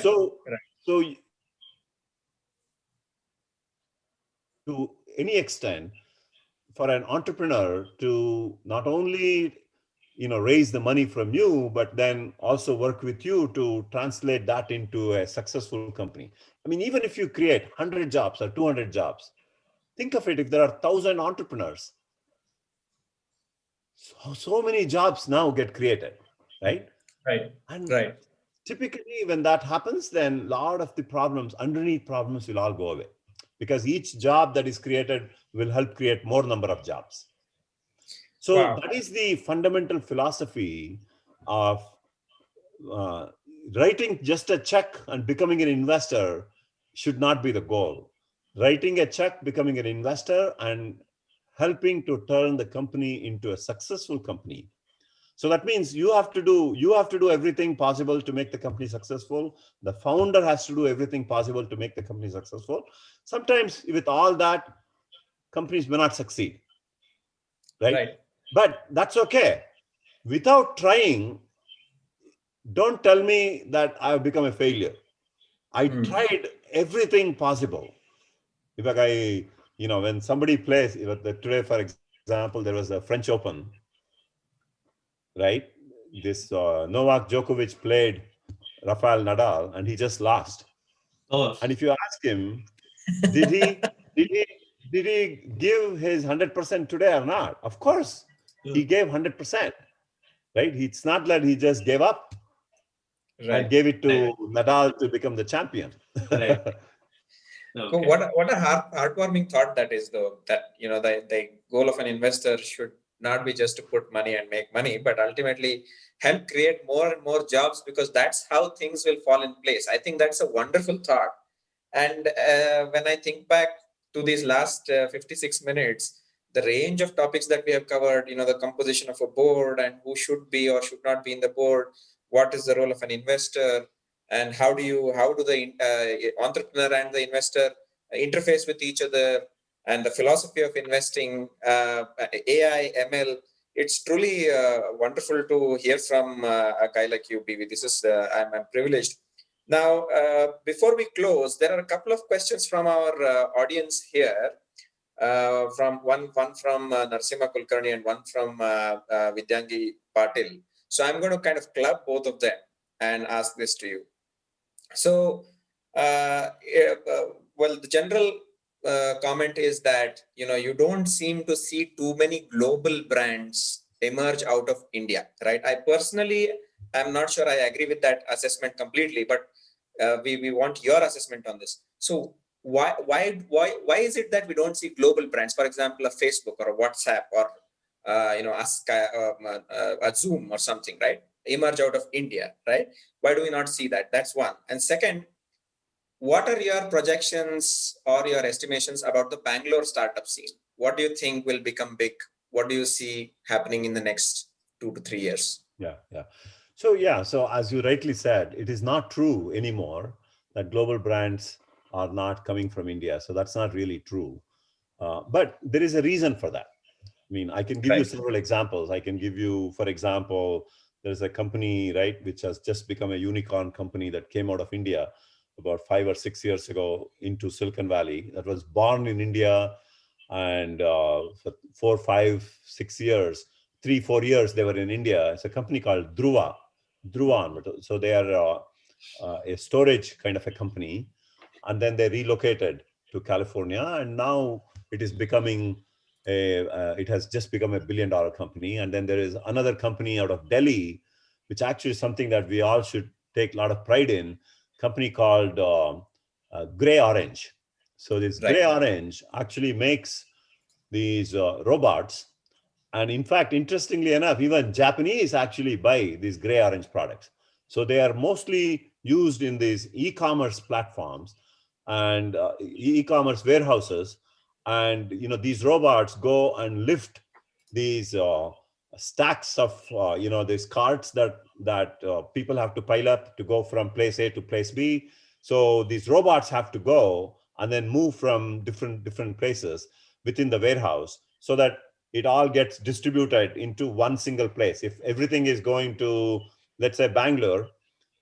So to any extent, for an entrepreneur to not only raise the money from you, but then also work with you to translate that into a successful company. I mean, even if you create 100 jobs or 200 jobs, think of it, if there are 1,000 entrepreneurs, so many jobs now get created, right? And typically when that happens, then a lot of the underneath problems will all go away, because each job that is created will help create more number of jobs. So that is the fundamental philosophy of writing just a check and becoming an investor should not be the goal. Writing a check, becoming an investor, and helping to turn the company into a successful company. So that means you have to do everything possible to make the company successful. The founder has to do everything possible to make the company successful. Sometimes with all that, companies may not succeed. Right? But that's okay. Without trying, don't tell me that I've become a failure. I tried everything possible. When somebody plays, today, for example, there was the French Open, right? This Novak Djokovic played Rafael Nadal, and he just lost. And if you ask him, did he give his 100% today or not? Of course, he gave 100%. Right? It's not that he just gave up and gave it to Nadal to become the champion. Right. So what a heartwarming thought that is, though, that the goal of an investor should not be just to put money and make money, but ultimately help create more and more jobs, because that's how things will fall in place. I think that's a wonderful thought. And when I think back to these last 56 minutes, the range of topics that we have covered, the composition of a board and who should be or should not be in the board, what is the role of an investor, and how do the entrepreneur and the investor interface with each other, and the philosophy of investing, AI, ML, it's truly wonderful to hear from a guy like you, BV. This is I'm privileged. Now, before we close, there are a couple of questions from our audience here. From one from Narsimha Kulkarni and one from Vidyangi Patil. So I'm going to kind of club both of them and ask this to you. So, well, the general comment is that you don't seem to see too many global brands emerge out of India, right? I personally, I'm not sure I agree with that assessment completely, but we want your assessment on this. So why is it that we don't see global brands, for example, a Facebook or a WhatsApp or a Zoom or something, right, emerge out of India, right? Why do we not see that? That's one. And second, what are your projections or your estimations about the Bangalore startup scene? What do you think will become big? What do you see happening in the next 2 to 3 years? Yeah. So as you rightly said, it is not true anymore that global brands are not coming from India. So that's not really true. But there is a reason for that. I mean, I can give you several examples. I can give you, for example, there's a company, right, which has just become a unicorn company that came out of India about 5 or 6 years ago into Silicon Valley, that was born in India, and for 4, 5, 6 years, 3, 4 years they were in India. It's a company called Dhruvan. So they are a storage kind of a company, and then they relocated to California, and now it is becoming it has just become $1 billion company. And then there is another company out of Delhi, which actually is something that we all should take a lot of pride in, company called Gray Orange. So this Gray Orange actually makes these robots. And in fact, interestingly enough, even Japanese actually buy these Gray Orange products. So they are mostly used in these e-commerce platforms and e-commerce warehouses. And these robots go and lift these stacks of these carts that people have to pile up to go from place A to place B. So these robots have to go and then move from different places within the warehouse, so that it all gets distributed into one single place. If everything is going to, let's say, Bangalore,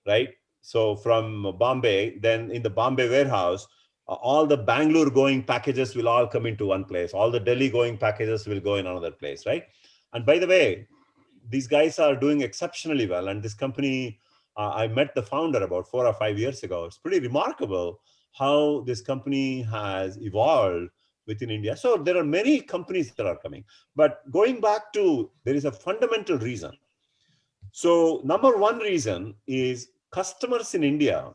right? So from Bombay, then in the Bombay warehouse, all the Bangalore going packages will all come into one place. All the Delhi going packages will go in another place, right? And by the way, these guys are doing exceptionally well. And this company, I met the founder about 4 or 5 years ago. It's pretty remarkable how this company has evolved within India. So there are many companies that are coming. But going back to, there is a fundamental reason. So number one reason is customers in India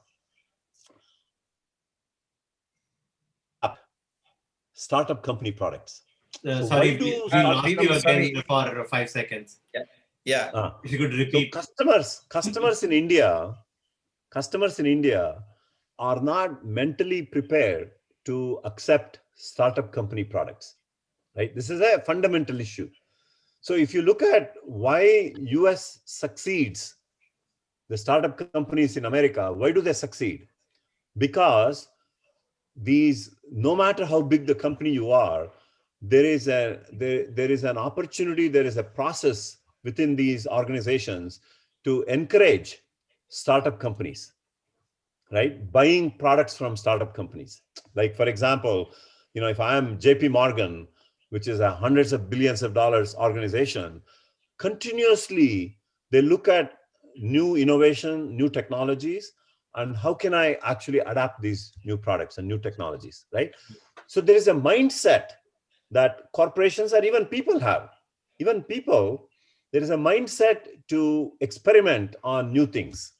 startup company products. So sorry, we lost you again for 5 seconds. Yeah. If you could repeat. So customers in India are not mentally prepared to accept startup company products, right? This is a fundamental issue. So if you look at why US succeeds, the startup companies in America, why do they succeed? Because no matter how big the company you are, there is an opportunity, there is a process within these organizations to encourage startup companies, right? Buying products from startup companies. Like, for example, if I am JP Morgan, which is a hundreds of billions of dollars organization, continuously they look at new innovation, new technologies, and how can I actually adapt these new products and new technologies, right? So there is a mindset that corporations or even people have. Even people, there is a mindset to experiment on new things.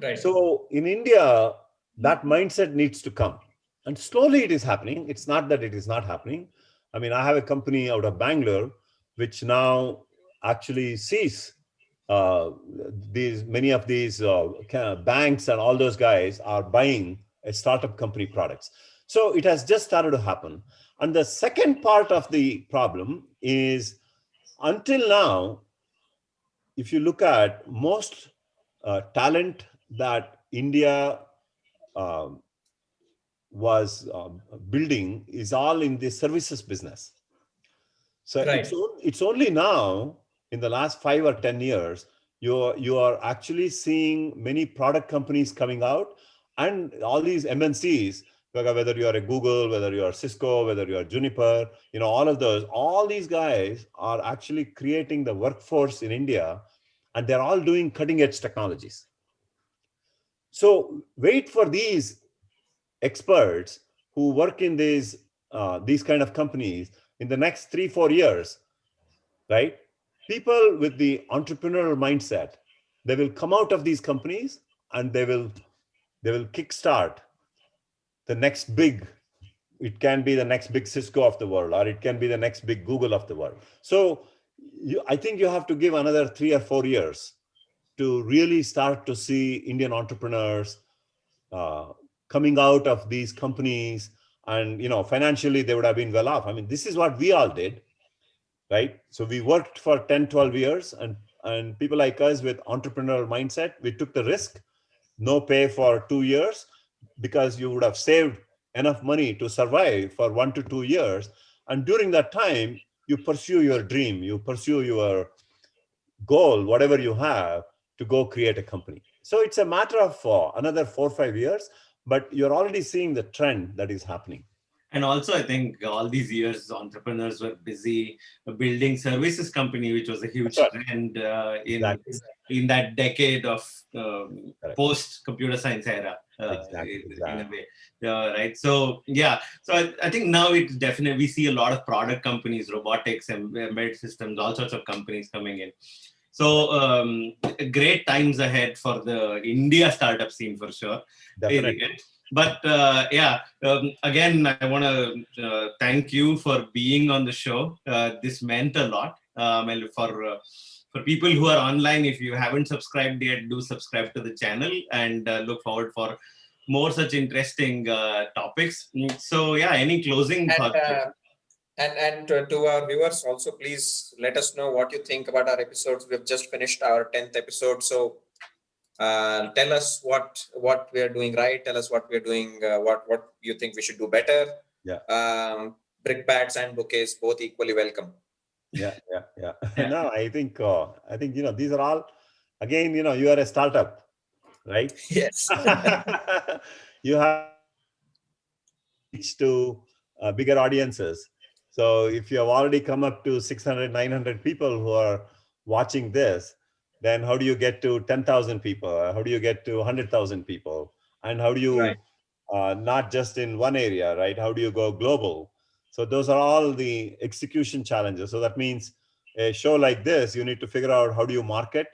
Right. So in India, that mindset needs to come. And slowly it is happening. It's not that it is not happening. I mean, I have a company out of Bangalore, which now actually sees many of these banks and all those guys are buying a startup company products. So it has just started to happen. And the second part of the problem is, until now, if you look at most talent that India was building is all in the services business. So Right. it's only now in the last 5 or 10 years you are actually seeing many product companies coming out, and all these MNCs, whether you are a Google, whether you are Cisco, whether you are Juniper, all these guys are actually creating the workforce in India, and they're all doing cutting edge technologies. So wait for these experts who work in these kind of companies in the next 3-4 years, right? People with the entrepreneurial mindset, they will come out of these companies and they will kickstart the next big. It can be the next big Cisco of the world, or it can be the next big Google of the world. So I think you have to give another 3 or 4 years to really start to see Indian entrepreneurs uh, coming out of these companies, and financially they would have been well off. I mean, this is what we all did, right? So we worked for 10-12 years, and people like us with entrepreneurial mindset, we took the risk, no pay for 2 years, because you would have saved enough money to survive for 1 to 2 years. And during that time, you pursue your dream, you pursue your goal, whatever you have, to go create a company. So it's a matter of another 4 or 5 years, but you're already seeing the trend that is happening. And also, I think all these years, entrepreneurs were busy building services company, which was a That's huge right. trend Exactly. in that decade of Correct. post computer science era. Exactly. In a Exactly. way, right? So yeah, so I think now it's definitely, we see a lot of product companies, robotics, embedded systems, all sorts of companies coming in. So great times ahead for the India startup scene for sure. Definitely. But again, I want to thank you for being on the show. This meant a lot. And for people who are online, if you haven't subscribed yet, do subscribe to the channel, and look forward for more such interesting topics. So yeah, any closing And thoughts? to our viewers also, please let us know what you think about our episodes. We've just finished our 10th episode, so tell us what we are doing right. Tell us what we are doing. What you think we should do better. Yeah. Brickbats and bouquets both equally welcome. Yeah. Yeah. Yeah. Yeah. No, I think these are all, again, you are a startup, right? Yes. You have reach to bigger audiences. So if you have already come up to 600, 900 people who are watching this, then how do you get to 10,000 people? How do you get to 100,000 people? And how do Right. you, not just in one area, right? How do you go global? So those are all the execution challenges. So that means a show like this, you need to figure out how do you market,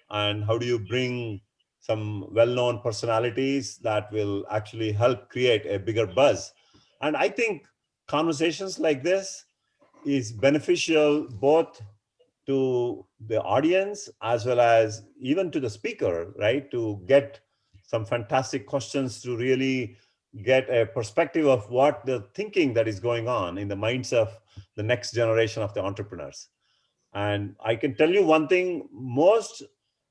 and how do you bring some well-known personalities that will actually help create a bigger buzz. And I think conversations like this is beneficial both to the audience as well as even to the speaker, right? To get some fantastic questions, to really get a perspective of what the thinking that is going on in the minds of the next generation of the entrepreneurs. And I can tell you one thing: most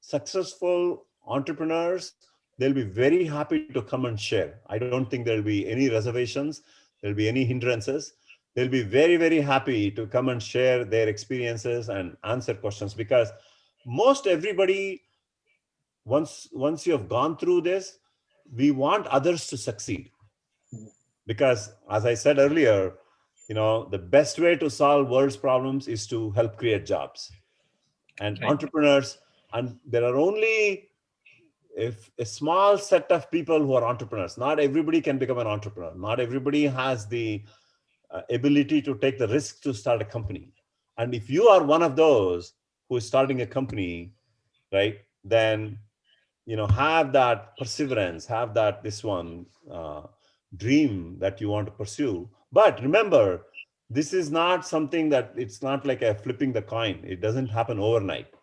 successful entrepreneurs, they'll be very happy to come and share. I don't think there'll be any reservations, there'll be any hindrances. They'll be very, very happy to come and share their experiences and answer questions, because most everybody, once you have gone through this, we want others to succeed. Because as I said earlier, the best way to solve world's problems is to help create jobs and Right. entrepreneurs. And there are only if a small set of people who are entrepreneurs. Not everybody can become an entrepreneur. Not everybody has the ability to take the risk to start a company. And if you are one of those who is starting a company, right, then have that perseverance, have that this one dream that you want to pursue. But remember, this is not something that, it's not like a flipping the coin. It doesn't happen overnight,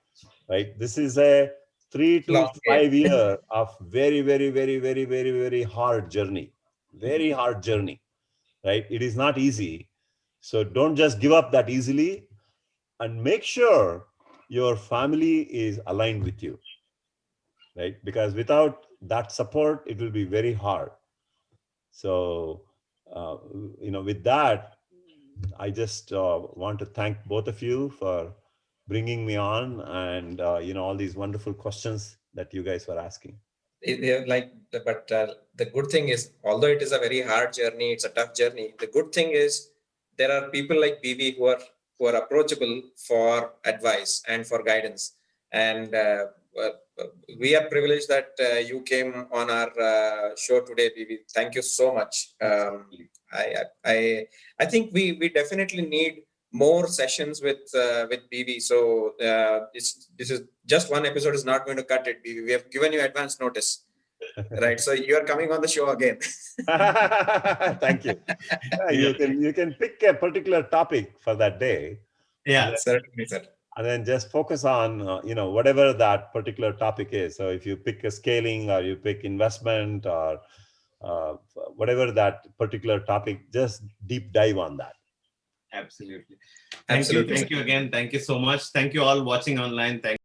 right? This is a three to Long game. 5 year of very, very, very, very, very, very hard journey. Very hard journey, right? It is not easy. So don't just give up that easily, and make sure your family is aligned with you, right? Because without that support, it will be very hard. So, with that, I just want to thank both of you for bringing me on, and all these wonderful questions that you guys were asking. But the good thing is, although it is a very hard journey, it's a tough journey. The good thing is there are people like BV who are approachable for advice and for guidance. And we are privileged that you came on our show today, BV. Thank you so much. I think we definitely need more sessions with BV. So this is just one episode is not going to cut it, BV. We have given you advance notice, right? So you are coming on the show again. Thank you. You can pick a particular topic for that day. Yeah, certainly, sir. And then just focus on whatever that particular topic is. So if you pick a scaling, or you pick investment, or whatever that particular topic, just deep dive on that. absolutely. Thank you again. Thank you so much. Thank you all watching online. Thank